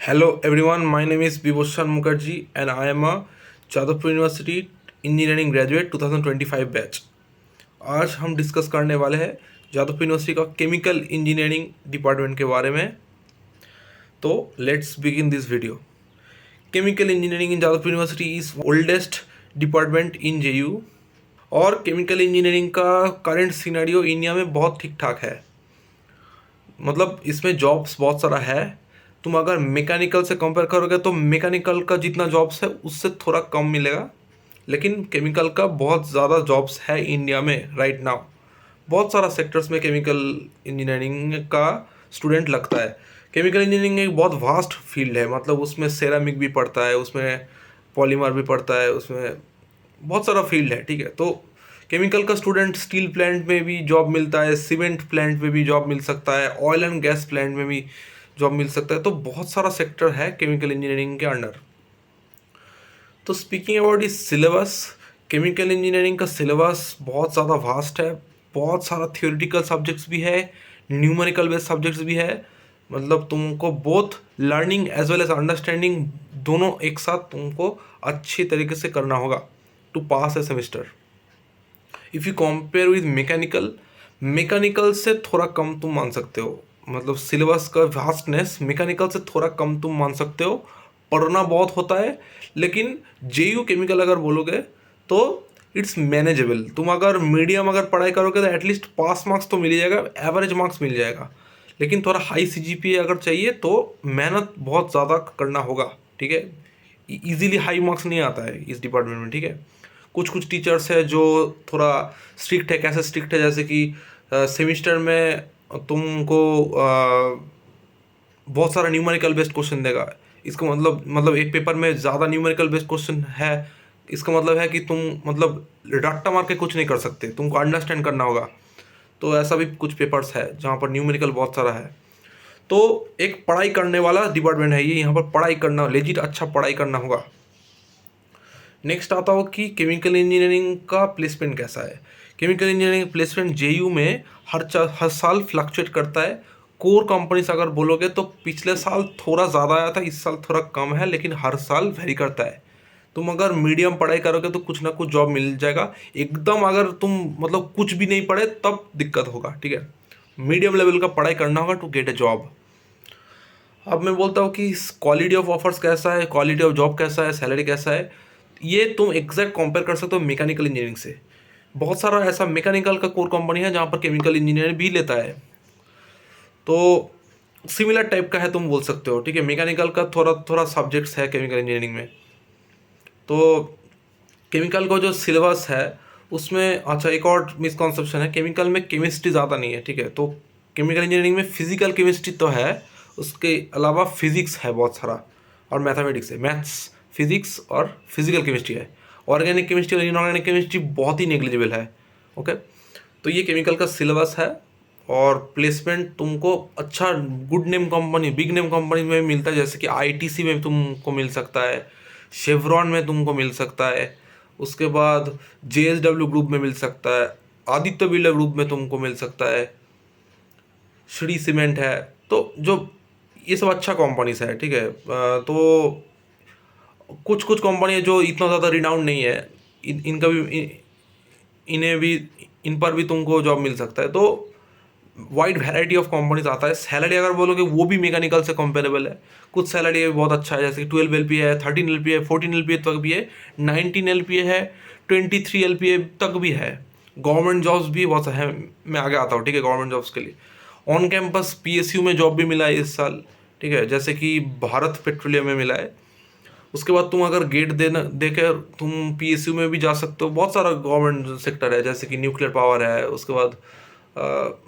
Hello everyone, my name is Bibhushan Mukherjee and I am a Jadavpur university engineering graduate 2025 batch. आज हम discuss करने वाले हैं Jadavpur university का केमिकल इंजीनियरिंग डिपार्टमेंट के बारे में। तो let's begin this video. Chemical engineering in Jadavpur university is oldest department in JU और केमिकल इंजीनियरिंग का करंट सिनेरियो इंडिया में बहुत ठीक ठाक है। मतलब इसमें जॉब्स बहुत सारा है। तुम अगर मैकेनिकल से कंपेयर करोगे तो मैकेनिकल का जितना जॉब्स है उससे थोड़ा कम मिलेगा, लेकिन केमिकल का बहुत ज़्यादा जॉब्स है इंडिया में राइट नाउ। बहुत सारा सेक्टर्स में केमिकल इंजीनियरिंग का स्टूडेंट लगता है। केमिकल इंजीनियरिंग एक बहुत वास्ट फील्ड है, मतलब उसमें सेरामिक भी पड़ता है, उसमें पॉलीमर भी पड़ता है, उसमें बहुत सारा फील्ड है। ठीक है, तो केमिकल का स्टूडेंट स्टील प्लांट में भी जॉब मिलता है, सीमेंट प्लांट में भी जॉब मिल सकता है, ऑयल एंड गैस प्लांट में भी जॉब मिल सकता है। तो बहुत सारा सेक्टर है केमिकल इंजीनियरिंग के अंडर। तो स्पीकिंग अबाउट इस सिलेबस, केमिकल इंजीनियरिंग का सिलेबस बहुत ज़्यादा वास्ट है। बहुत सारा थियोरिटिकल सब्जेक्ट्स भी है, न्यूमेरिकल बेस्ड सब्जेक्ट्स भी है। मतलब तुमको both learning as well as understanding दोनों एक साथ तुमको अच्छी तरीके से करना होगा to pass a semester. If you compare with mechanical, mechanical से थोड़ा कम तुम मान सकते हो। मतलब सिलेबस का वास्टनेस मैकेनिकल से थोड़ा कम तुम मान सकते हो। पढ़ना बहुत होता है, लेकिन जेयू केमिकल अगर बोलोगे तो इट्स मैनेजेबल। तुम अगर मीडियम अगर पढ़ाई करोगे तो एटलीस्ट पास मार्क्स तो मिल जाएगा, एवरेज मार्क्स मिल जाएगा। लेकिन थोड़ा हाई सीजीपीए अगर चाहिए तो मेहनत बहुत ज़्यादा करना होगा। ठीक है, इजीली हाई मार्क्स नहीं आता है इस डिपार्टमेंट में। ठीक है, कुछ कुछ टीचर्स है जो थोड़ा स्ट्रिक्ट है। कैसे स्ट्रिक्ट है, जैसे कि सेमिस्टर में तुमको बहुत सारा न्यूमेरिकल बेस्ड क्वेश्चन देगा। इसका मतलब एक पेपर में ज़्यादा न्यूमेरिकल बेस्ड क्वेश्चन है, इसका मतलब है कि तुम मतलब रट्टा मार के कुछ नहीं कर सकते, तुमको अंडरस्टैंड करना होगा। तो ऐसा भी कुछ पेपर्स है जहाँ पर न्यूमेरिकल बहुत सारा है। तो एक पढ़ाई करने वाला डिपार्टमेंट है ये, यहाँ पर पढ़ाई करना लेजिट अच्छा पढ़ाई करना होगा। नेक्स्ट आता हो कि केमिकल इंजीनियरिंग का प्लेसमेंट कैसा है। केमिकल इंजीनियरिंग प्लेसमेंट जेयू में हर साल फ्लक्चुएट करता है। कोर कंपनीज अगर बोलोगे तो पिछले साल थोड़ा ज़्यादा आया था, इस साल थोड़ा कम है, लेकिन हर साल वेरी करता है। तुम अगर मीडियम पढ़ाई करोगे तो कुछ ना कुछ जॉब मिल जाएगा। एकदम अगर तुम मतलब कुछ भी नहीं पढ़े तब दिक्कत होगा। ठीक है, मीडियम लेवल का पढ़ाई करना होगा टू गेट ए जॉब। अब मैं बोलता हूँ कि क्वालिटी ऑफ ऑफर्स कैसा है, क्वालिटी ऑफ जॉब कैसा है, सैलरी कैसा है, ये तुम एग्जैक्ट कंपेयर कर सकते हो मैकेनिकल इंजीनियरिंग से। बहुत सारा ऐसा मैकेनिकल का कोर कंपनी है जहाँ पर केमिकल इंजीनियरिंग भी लेता है, तो सिमिलर टाइप का है तुम बोल सकते हो। ठीक है, मैकेनिकल का थोड़ा थोड़ा सब्जेक्ट्स है केमिकल इंजीनियरिंग में। तो केमिकल का जो सिलेबस है उसमें अच्छा एक और मिसकॉन्सेप्शन है, केमिकल में केमिस्ट्री ज़्यादा नहीं है। ठीक है, तो केमिकल इंजीनियरिंग में फिजिकल केमिस्ट्री तो है, उसके अलावा फिजिक्स है बहुत सारा और मैथमेटिक्स है, मैथ्स फिजिक्स और फिजिकल केमिस्ट्री है। ऑर्गेनिक केमिस्ट्री और इनऑर्गेनिक केमिस्ट्री बहुत ही नेग्लिजिबल है। ओके, तो ये केमिकल का सिलेबस है। और प्लेसमेंट तुमको अच्छा good name company, big name company में मिलता है, जैसे कि आईटीसी में तुमको मिल सकता है, शेवरॉन में तुमको मिल सकता है, उसके बाद जेएसडब्ल्यू ग्रुप में मिल सकता है, आदित्य बिरला ग्रुप में तुमको मिल सकता है, श्री सीमेंट है। तो जो ये सब अच्छा कंपनीज है। ठीक है, तो कुछ कुछ कंपनी है जो इतना ज़्यादा रिनाउंड नहीं है, इनका भी इन्हें भी इन पर भी तुमको जॉब मिल सकता है। तो वाइड वैरायटी ऑफ कंपनीज आता है। सैलरी अगर बोलोगे वो भी मैकेनिकल से कंपेरेबल है। कुछ सैलरी बहुत अच्छा है, जैसे कि 12 LPA है, 13 LPA है, 14 LPA तक भी है, 19 LPA है, 23 LPA तक भी है। गवर्नमेंट जॉब्स भी बहुत है। मैं आगे आता हूँ। ठीक है, गवर्नमेंट जॉब्स के लिए ऑन कैंपस PSU में जॉब भी मिला है इस साल। ठीक है, जैसे कि भारत पेट्रोलियम में मिला है। उसके बाद तुम अगर गेट देना देकर तुम PSU में भी जा सकते हो। बहुत सारा गवर्नमेंट सेक्टर है, जैसे कि न्यूक्लियर पावर है, उसके बाद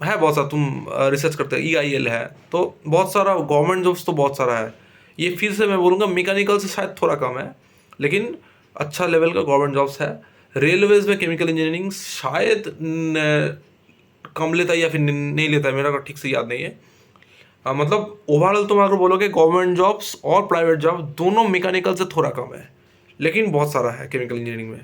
है बहुत सारा। तुम रिसर्च करते हो, EIL है। तो बहुत सारा गवर्नमेंट जॉब्स तो बहुत सारा है। ये फिर से मैं बोलूँगा मैकेनिकल से शायद थोड़ा कम है, लेकिन अच्छा लेवल का गवर्नमेंट जॉब्स है। रेलवेज में केमिकल इंजीनियरिंग शायद कम लेता है या फिर नहीं लेता है, मेरा ठीक से याद नहीं है। मतलब ओवरऑल तुम अगर बोलोगे गवर्नमेंट जॉब्स और प्राइवेट जॉब दोनों मैकेनिकल से थोड़ा कम है, लेकिन बहुत सारा है केमिकल इंजीनियरिंग में।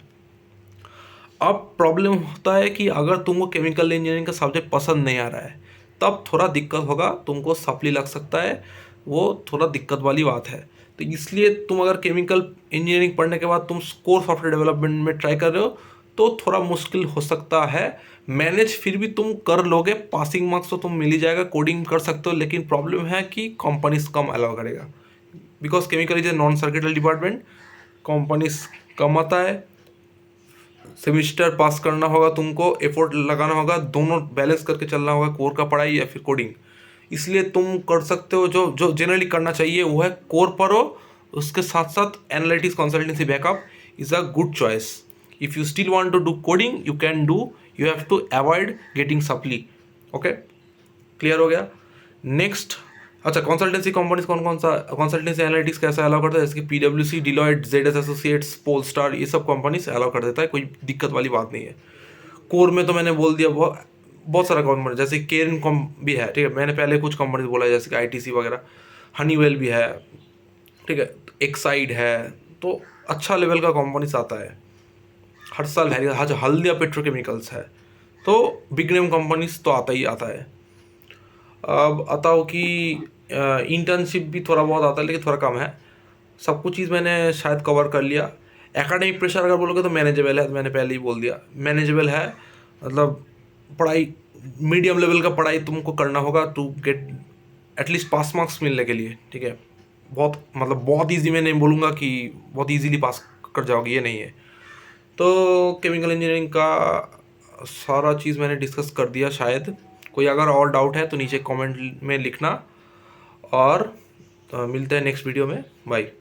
अब प्रॉब्लम होता है कि अगर तुमको केमिकल इंजीनियरिंग का सब्जेक्ट पसंद नहीं आ रहा है तब थोड़ा दिक्कत होगा, तुमको सप्ली लग सकता है। वो थोड़ा दिक्कत वाली बात है। तो इसलिए तुम अगर केमिकल इंजीनियरिंग पढ़ने के बाद तुम कोर सॉफ्टवेयर डेवलपमेंट में ट्राई कर रहे हो तो थोड़ा मुश्किल हो सकता है मैनेज। फिर भी तुम कर लोगे, पासिंग मार्क्स तो तुम मिल ही जाएगा, कोडिंग कर सकते हो, लेकिन प्रॉब्लम है कि कंपनीज कम अलाउ करेगा, because chemical is a non circuital department, companies कम आता है। सेमिस्टर पास करना होगा, तुमको एफर्ट लगाना होगा, दोनों बैलेंस करके चलना होगा, कोर का पढ़ाई या फिर कोडिंग। इसलिए तुम कर सकते हो जो जो जनरली करना चाहिए वो है कोर पढ़ो, उसके साथ साथ analytics consultancy backup is a good choice. If you still want to do coding you can do, you have to avoid getting supply. Okay, clear हो गया। नेक्स्ट, अच्छा कंसल्टेंसी कंपनीज कौन कौन सा कंसल्टेंसी एनालिटिक्स कैसा अलाउ करता है, जैसे कि PwC, Deloitte, Z S associates, Polestar, ये सब कंपनीज अलाउ कर देता है, कोई दिक्कत वाली बात नहीं है। कोर में तो मैंने बोल दिया बहुत बहुत सारा कंपनी, जैसे केरन कॉम भी है, ठीक है, मैंने पहले कुछ कंपनीज बोला है, जैसे कि ITC वगैरह, हनीवेल भी है, ठीक है, एक्साइड है, तो अच्छा लेवल का कंपनीज आता है हर साल है। हल्दिया पेट्रोकेमिकल्स है, तो बिग नेम कंपनीज तो आता ही आता है। अब आता हो कि इंटर्नशिप भी थोड़ा बहुत आता है, लेकिन थोड़ा कम है। सब कुछ चीज़ मैंने शायद कवर कर लिया। एकेडमिक प्रेशर अगर बोलोगे तो मैनेजेबल है, तो मैंने पहले ही बोल दिया मैनेजेबल है। मतलब पढ़ाई मीडियम लेवल का पढ़ाई तुमको करना होगा to get at least pass marks मिलने के लिए, ठीक है। बहुत मतलब बहुत इजी मैं नहीं बोलूँगा कि बहुत इजीली पास कर जाओगे, ये नहीं है। तो केमिकल इंजीनियरिंग का सारा चीज़ मैंने डिस्कस कर दिया शायद। कोई अगर और डाउट है तो नीचे कमेंट में लिखना, और मिलते हैं नेक्स्ट वीडियो में। बाय।